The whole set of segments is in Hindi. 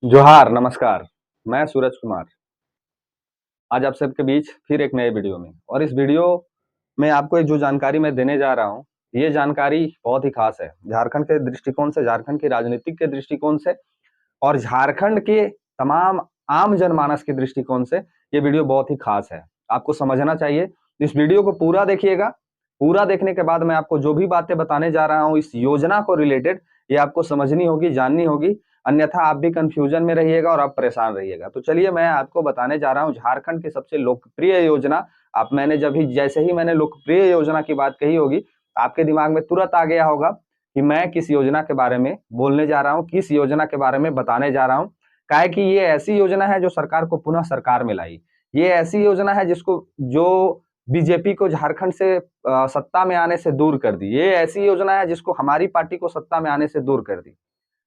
जोहार, नमस्कार। मैं सूरज कुमार आज आप सबके बीच फिर एक नए वीडियो में। और इस वीडियो में आपको एक जो जानकारी मैं देने जा रहा हूँ, ये जानकारी बहुत ही खास है। झारखंड के दृष्टिकोण से, झारखंड की राजनीतिक के दृष्टिकोण से और झारखंड के तमाम आम जनमानस के दृष्टिकोण से ये वीडियो बहुत ही खास है। आपको समझना चाहिए। इस वीडियो को पूरा देखिएगा। पूरा देखने के बाद मैं आपको जो भी बातें बताने जा रहा हूँ इस योजना को रिलेटेड, ये आपको समझनी होगी, जाननी होगी। अन्यथा आप भी कंफ्यूजन में रहिएगा और आप परेशान रहिएगा। तो चलिए मैं आपको बताने जा रहा हूँ झारखंड की सबसे लोकप्रिय योजना। आप मैंने जैसे ही मैंने लोकप्रिय योजना की बात कही होगी, आपके दिमाग में तुरंत आ गया होगा कि मैं किस योजना के बारे में बोलने जा रहा हूँ, किस योजना के बारे में बताने जा रहा हूँ। काहे कि ये ऐसी योजना है जो सरकार को पुनः सरकार में लाई। ये ऐसी योजना है जो बीजेपी को झारखंड से सत्ता में आने से दूर कर दी। ये ऐसी योजना है जिसको हमारी पार्टी को सत्ता में आने से दूर कर दी।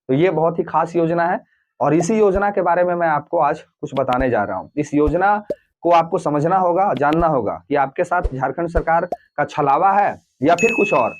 तो ये बहुत ही खास योजना है और इसी योजना के बारे में मैं आपको आज कुछ बताने जा रहा हूँ। इस योजना को आपको समझना होगा, जानना होगा कि आपके साथ झारखंड सरकार का छलावा है या फिर कुछ और।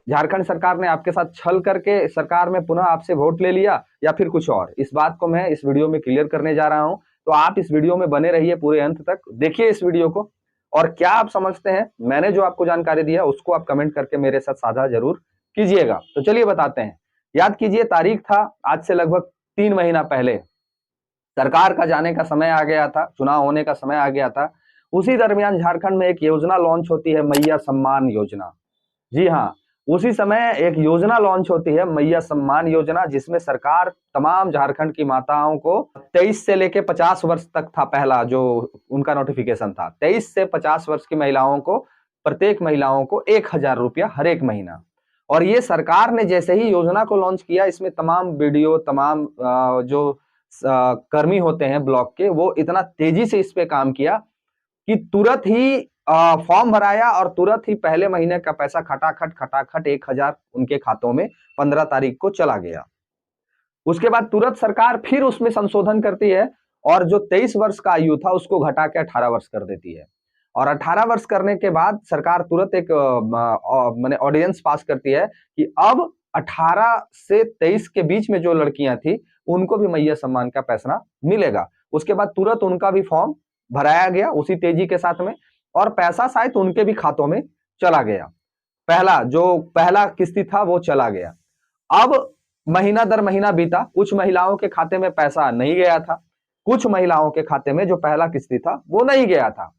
झारखंड सरकार ने आपके साथ छल करके सरकार में पुनः आपसे वोट ले लिया या फिर कुछ और। इस बात को मैं इस वीडियो में क्लियर करने जा रहा हूं। तो आप इस वीडियो में बने रहिए पूरे अंत तक, देखिए इस वीडियो को। और क्या आप समझते हैं, मैंने जो आपको जानकारी दिया उसको आप कमेंट करके मेरे साथ साझा जरूर कीजिएगा। तो चलिए बताते हैं। याद कीजिए, तारीख था आज से लगभग 3 महीना पहले। सरकार का जाने का समय आ गया था, चुनाव होने का समय आ गया था। उसी दरमियान झारखंड में एक योजना लॉन्च होती है, मैया सम्मान योजना। जी हाँ, उसी समय एक योजना लॉन्च होती है, मैया सम्मान योजना, जिसमें सरकार तमाम झारखंड की माताओं को 23 से लेके 50 वर्ष तक था पहला जो उनका नोटिफिकेशन था। 23 से 50 वर्ष की महिलाओं को, प्रत्येक महिलाओं को 1,000 रुपया हर एक महीना। और ये सरकार ने जैसे ही योजना को लॉन्च किया, इसमें तमाम वीडियो, तमाम जो कर्मी होते हैं ब्लॉक के, वो इतना तेजी से इस पे काम किया कि तुरंत ही फॉर्म भराया और तुरंत ही पहले महीने का पैसा खटाखट 1,000 उनके खातों में 15 तारीख को चला गया। उसके बाद तुरंत सरकार फिर उसमें संशोधन करती है और जो 23 वर्ष का आयु था उसको घटा के 18 वर्ष कर देती है। और 18 वर्ष करने के बाद सरकार तुरंत एक माने ऑर्डिनेंस पास करती है कि अब 18 से 23 के बीच में जो लड़कियां थी उनको भी मैया सम्मान का पैसा मिलेगा। उसके बाद तुरंत उनका भी फॉर्म भराया गया उसी तेजी के साथ में, और पैसा शायद उनके भी खातों में चला गया। पहला किस्ती था वो चला गया। अब महीना दर महीना बीता, कुछ महिलाओं के खाते में पैसा नहीं गया था, कुछ महिलाओं के खाते में जो पहला किस्ती था वो नहीं गया था।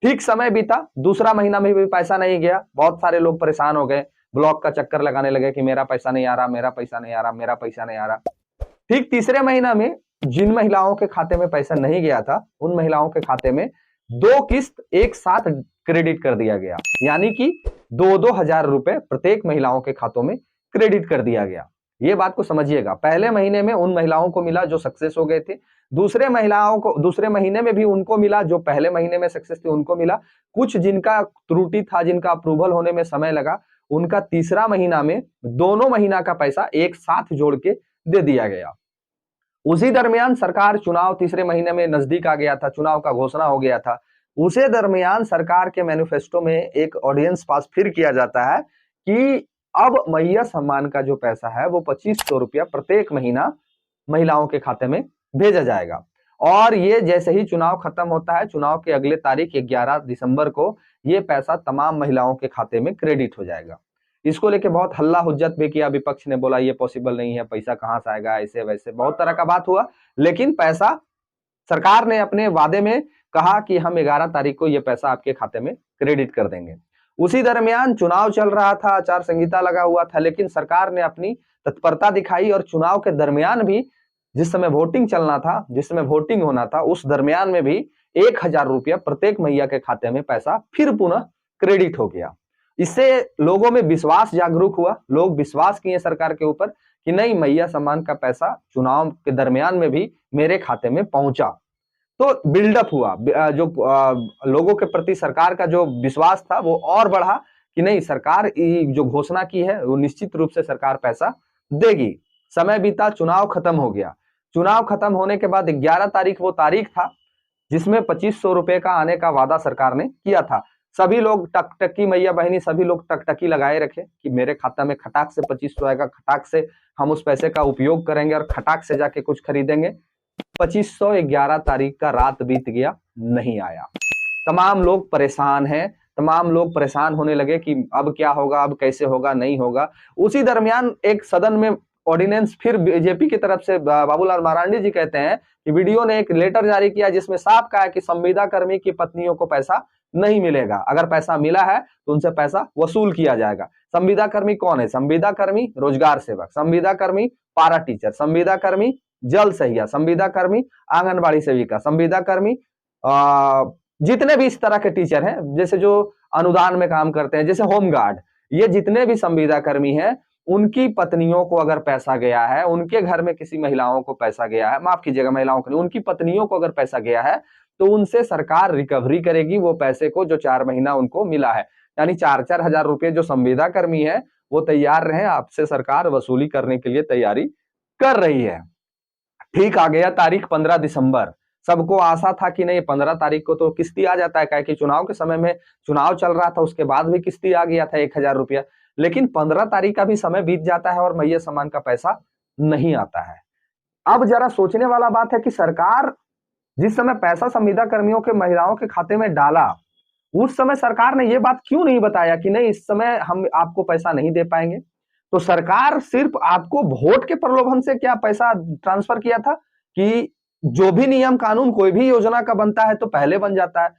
ठीक समय बीता, दूसरा महीना में भी पैसा नहीं गया। बहुत सारे लोग परेशान हो गए, ब्लॉक का चक्कर लगाने लगे कि मेरा पैसा नहीं आ रहा, मेरा पैसा नहीं आ रहा, मेरा पैसा नहीं आ रहा। ठीक तीसरे महीना में जिन महिलाओं के खाते में पैसा नहीं गया था, उन महिलाओं के खाते में 2 किस्त एक साथ क्रेडिट कर दिया गया, यानी कि 2,000 रुपए प्रत्येक महिलाओं के खातों में क्रेडिट कर दिया गया। ये बात को समझिएगा। पहले महीने में उन महिलाओं को मिला जो सक्सेस हो गए थे, दूसरे महीने में भी उनको मिला, जो पहले महीने में सक्सेस थे उनको मिला। कुछ जिनका त्रुटि था, जिनका अप्रूवल होने में समय लगा, उनका तीसरा महीना में दोनों महीना का पैसा एक साथ जोड़ के दे दिया गया। उसी दरमियान सरकार, चुनाव तीसरे महीने में नजदीक आ गया था, चुनाव का घोषणा हो गया था। उसी दरमियान सरकार के मैनिफेस्टो में एक ऑर्डिनेंस पास फिर किया जाता है कि अब मैया सम्मान का जो पैसा है वो 2,500 रुपया प्रत्येक महीना महिलाओं के खाते में भेजा जाएगा। और ये जैसे ही चुनाव खत्म होता है, चुनाव के अगले तारीख 11 दिसंबर को ये पैसा तमाम महिलाओं के खाते में क्रेडिट हो जाएगा। इसको लेके बहुत हल्ला हुज्जत भी किया, विपक्ष ने बोला ये पॉसिबल नहीं है, पैसा कहां से आएगा, ऐसे वैसे बहुत तरह का बात हुआ। लेकिन पैसा, सरकार ने अपने वादे में कहा कि हम 11 तारीख को ये पैसा आपके खाते में क्रेडिट कर देंगे। उसी दरमियान चुनाव चल रहा था, आचार संहिता लगा हुआ था, लेकिन सरकार ने अपनी तत्परता दिखाई और चुनाव के दरमियान भी, जिस समय वोटिंग चलना था, जिस समय वोटिंग होना था, उस दरमियान में भी 1,000 रुपया प्रत्येक मैया के खाते में पैसा फिर पुनः क्रेडिट हो गया। इससे लोगों में विश्वास जागरूक हुआ, लोग विश्वास किए सरकार के ऊपर कि नहीं, मैया सम्मान का पैसा चुनाव के दरमियान में भी मेरे खाते में पहुंचा। तो बिल्डअप हुआ, जो लोगों के प्रति सरकार का जो विश्वास था वो और बढ़ा कि नहीं, सरकार जो घोषणा की है वो निश्चित रूप से सरकार पैसा देगी। समय बीता, चुनाव खत्म हो गया। चुनाव खत्म होने के बाद 11 तारीख वो तारीख था जिसमें 2,500 रुपए का आने का वादा सरकार ने किया था। सभी लोग टकटकी, मैया बहनी सभी लोग टकटकी लगाए रखे कि मेरे खाता में खटाक से 2,500 आएगा, खटाक से हम उस पैसे का उपयोग करेंगे और खटाक से जाके कुछ खरीदेंगे। 2511 तारीख का रात बीत गया, नहीं आया। तमाम लोग परेशान हैं, तमाम लोग परेशान होने लगे कि अब क्या होगा, अब कैसे होगा, नहीं होगा। उसी दरमियान एक सदन में ऑर्डिनेंस फिर बीजेपी की तरफ से बाबूलाल मरांडी जी कहते हैं कि वीडियो ने एक लेटर जारी किया जिसमें साफ कहा है कि संविदा कर्मी की पत्नियों को पैसा नहीं मिलेगा, अगर पैसा मिला है तो उनसे पैसा वसूल किया जाएगा। संविदा कर्मी कौन है? संविदा कर्मी रोजगार सेवक, संविदा कर्मी पारा टीचर, संविदा कर्मी जल सहिया, संविदा कर्मी आंगनबाड़ी सेविका, संविदा कर्मी जितने भी इस तरह के टीचर हैं, जैसे जो अनुदान में काम करते हैं, जैसे होमगार्ड, ये जितने भी संविदा कर्मी हैं, उनकी पत्नियों को अगर पैसा गया है, उनके घर में किसी महिलाओं को पैसा गया है, माफ कीजिएगा महिलाओं को, उनकी पत्नियों को अगर पैसा गया है तो उनसे सरकार रिकवरी करेगी वो पैसे को जो 4 महीना उनको मिला है। यानी 4-4 हजार रुपए जो संविदा कर्मी है वो तैयार रहे, आपसे सरकार वसूली करने के लिए तैयारी कर रही है। ठीक आ गया तारीख 15 दिसंबर। सबको आशा था कि नहीं 15 तारीख को तो किस्ती आ जाता है, क्या कि चुनाव के समय में चुनाव चल रहा था, उसके बाद भी किस्ती आ गया था 1000 रुपया। लेकिन 15 तारीख का भी समय बीत जाता है और मैये सम्मान का पैसा नहीं आता है। अब जरा सोचने वाला बात है कि सरकार जिस समय पैसा संविदा कर्मियों के महिलाओं के खाते में डाला, उस समय सरकार ने ये बात क्यों नहीं बताया कि नहीं इस समय हम आपको पैसा नहीं दे पाएंगे। तो सरकार सिर्फ आपको वोट के प्रलोभन से क्या पैसा ट्रांसफर किया था कि जो भी नियम कानून कोई भी योजना का बनता है तो पहले बन जाता है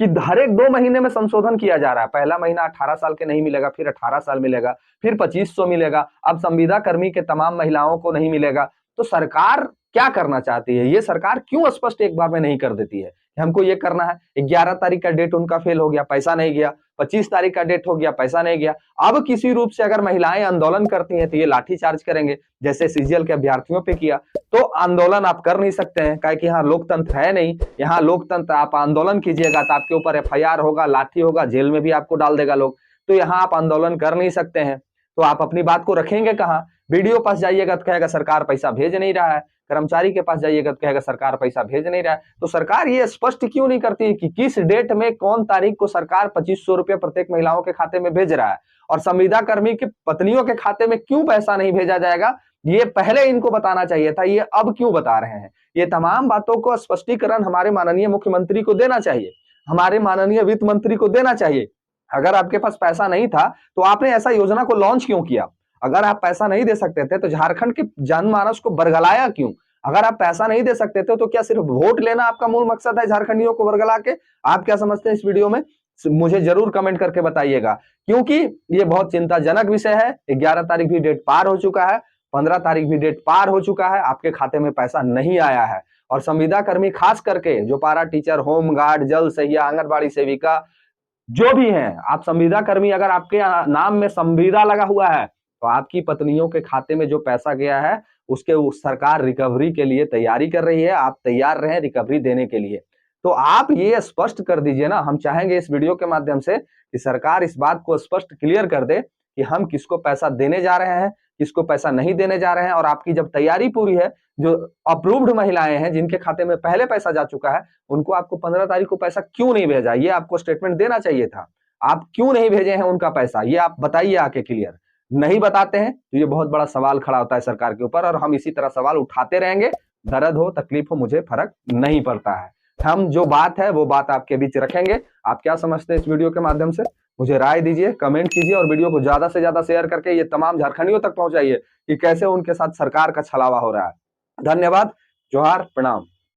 कि हर एक 2 महीने में संशोधन किया जा रहा है। पहला महीना 18 साल के नहीं मिलेगा, फिर 18 साल मिलेगा, फिर 2500 मिलेगा, अब संविदा कर्मी के तमाम महिलाओं को नहीं मिलेगा। तो सरकार क्या करना चाहती है, ये सरकार क्यों स्पष्ट एक बार में नहीं कर देती है? हमको ये करना है, 11 तारीख का डेट उनका फेल हो गया, पैसा नहीं गया, 25 तारीख का डेट हो गया, पैसा नहीं गया। अब किसी रूप से अगर महिलाएं आंदोलन करती हैं तो ये लाठी चार्ज करेंगे, जैसे सीजीएल के अभ्यर्थियों पे किया। तो आंदोलन आप कर नहीं सकते हैं, क्या कि यहाँ लोकतंत्र है नहीं। यहाँ लोकतंत्र आप आंदोलन कीजिएगा तो आपके ऊपर FIR होगा, लाठी होगा, जेल में भी आपको डाल देगा लोग। तो यहाँ आप आंदोलन कर नहीं सकते हैं, तो आप अपनी बात को रखेंगे कहाँ? वीडियो पास जाइएगा तो कहेगा सरकार पैसा भेज नहीं रहा है, कर्मचारी के पास जाइएगा तो कहेगा सरकार पैसा भेज नहीं रहा है। तो सरकार ये स्पष्ट क्यों नहीं करती है कि किस डेट में कौन तारीख को सरकार 2500 रुपए प्रत्येक महिलाओं के खाते में भेज रहा है, और संविदा कर्मी की पत्नियों के खाते में क्यों पैसा नहीं भेजा जाएगा, ये पहले इनको बताना चाहिए था, ये अब क्यों बता रहे हैं? ये तमाम बातों को स्पष्टीकरण हमारे माननीय मुख्यमंत्री को देना चाहिए, हमारे माननीय वित्त मंत्री को देना चाहिए। अगर आपके पास पैसा नहीं था तो आपने ऐसा योजना को लॉन्च क्यों किया? अगर आप पैसा नहीं दे सकते थे तो झारखंड के जनमानस को बरगलाया क्यों? अगर आप पैसा नहीं दे सकते थे तो क्या सिर्फ वोट लेना आपका मूल मकसद है झारखंडियों को बरगला के? आप क्या समझते हैं इस वीडियो में? मुझे जरूर कमेंट करके बताइएगा, क्योंकि ये बहुत चिंताजनक विषय है। 11 तारीख भी डेट पार हो चुका है, 15 तारीख भी डेट पार हो चुका है, आपके खाते में पैसा नहीं आया है। और संविदा कर्मी खास करके जो पारा टीचर, होमगार्ड, जल सहिया, आंगनबाड़ी सेविका जो भी हैं, आप संविदा कर्मी अगर आपके नाम में संविदा लगा हुआ है तो आपकी पत्नियों के खाते में जो पैसा गया है उसके सरकार रिकवरी के लिए तैयारी कर रही है। आप तैयार रहें रिकवरी देने के लिए। तो आप ये स्पष्ट कर दीजिए ना, हम चाहेंगे इस वीडियो के माध्यम से कि सरकार इस बात को स्पष्ट क्लियर कर दे कि हम किसको पैसा देने जा रहे हैं, किसको पैसा नहीं देने जा रहे हैं। और आपकी जब तैयारी पूरी है, जो अप्रूव्ड महिलाएं हैं जिनके खाते में पहले पैसा जा चुका है, उनको आपको 15 तारीख को पैसा क्यों नहीं भेजा, ये आपको स्टेटमेंट देना चाहिए था। आप क्यों नहीं भेजे हैं उनका पैसा, ये आप बताइए आके क्लियर। नहीं बताते हैं तो ये बहुत बड़ा सवाल खड़ा होता है सरकार के ऊपर, और हम इसी तरह सवाल उठाते रहेंगे। दर्द हो तकलीफ हो मुझे फर्क नहीं पड़ता है, हम जो बात है वो बात आपके बीच रखेंगे। आप क्या समझते हैं इस वीडियो के माध्यम से, मुझे राय दीजिए, कमेंट कीजिए, और वीडियो को ज्यादा से ज्यादा शेयर करके ये तमाम झारखंडियों तक पहुंचाइए कि कैसे उनके साथ सरकार का छलावा हो रहा है। धन्यवाद, जोहार, प्रणाम।